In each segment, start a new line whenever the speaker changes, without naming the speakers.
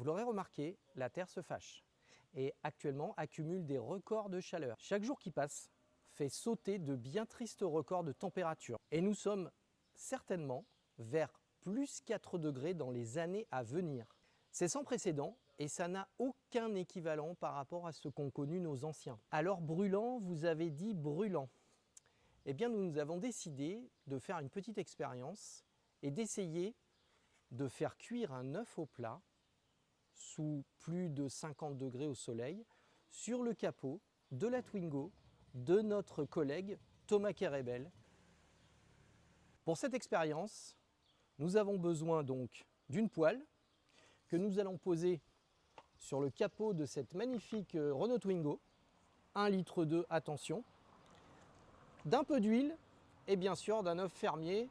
l'aurez remarqué, la Terre se fâche et actuellement accumule des records de chaleur. Chaque jour qui passe fait sauter de bien tristes records de température. Et nous sommes certainement vers plus 4 degrés dans les années à venir. C'est sans précédent et ça n'a aucun équivalent par rapport à ce qu'ont connu nos anciens. Alors brûlant, vous avez dit brûlant. Eh bien nous avons décidé de faire une petite expérience et d'essayer de faire cuire un œuf au plat sous plus de 50 degrés au soleil sur le capot de la Twingo de notre collègue Thomas Kerebel. Pour cette expérience, nous avons besoin donc d'une poêle que nous allons poser sur le capot de cette magnifique Renault Twingo, 1,2 litre, attention, d'un peu d'huile et bien sûr d'un œuf fermier,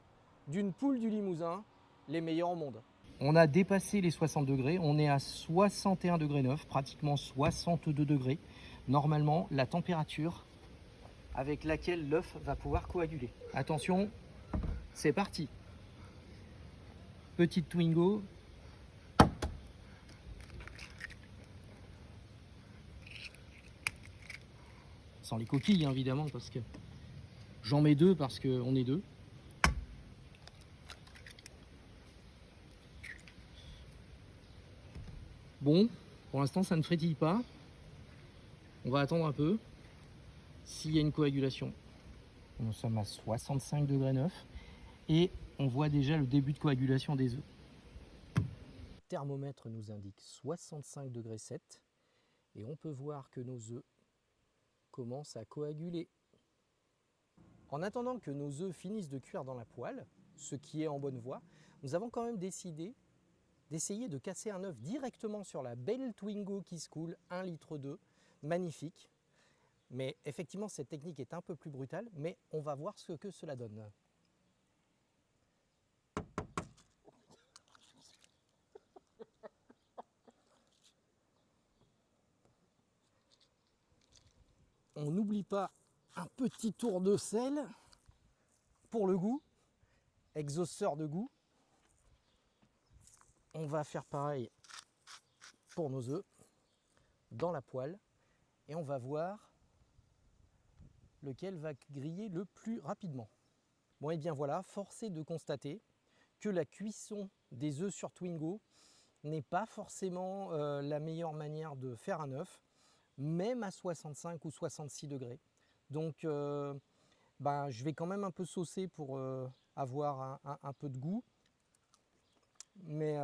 d'une poule du Limousin, les meilleurs au monde. On a dépassé les 60 degrés, on est à 61 degrés 9, pratiquement 62 degrés. Normalement, la température avec laquelle l'œuf va pouvoir coaguler. Attention, c'est parti. Petite Twingo. Sans les coquilles, évidemment, parce que j'en mets deux parce qu'on est deux. Bon, pour l'instant, ça ne frétille pas. On va attendre un peu. S'il y a une coagulation, nous sommes à 65 degrés 9 et on voit déjà le début de coagulation des œufs. Le thermomètre nous indique 65 degrés 7 et on peut voir que nos œufs commencent à coaguler. En attendant que nos œufs finissent de cuire dans la poêle, ce qui est en bonne voie, nous avons quand même décidé d'essayer de casser un œuf directement sur la belle Twingo qui se coule, 1,2 litre, magnifique. Mais effectivement, cette technique est un peu plus brutale, mais on va voir ce que cela donne. On n'oublie pas un petit tour de sel pour le goût, exhausteur de goût. On va faire pareil pour nos œufs dans la poêle et on va voir lequel va griller le plus rapidement. Bon et bien voilà, force est de constater que la cuisson des œufs sur Twingo n'est pas forcément la meilleure manière de faire un œuf, même à 65 ou 66 degrés. Donc je vais quand même un peu saucer pour avoir un peu de goût, mais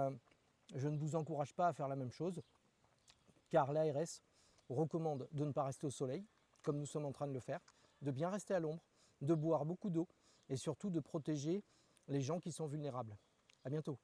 je ne vous encourage pas à faire la même chose, car l'ARS recommande de ne pas rester au soleil, comme nous sommes en train de le faire, de bien rester à l'ombre, de boire beaucoup d'eau et surtout de protéger les gens qui sont vulnérables. À bientôt.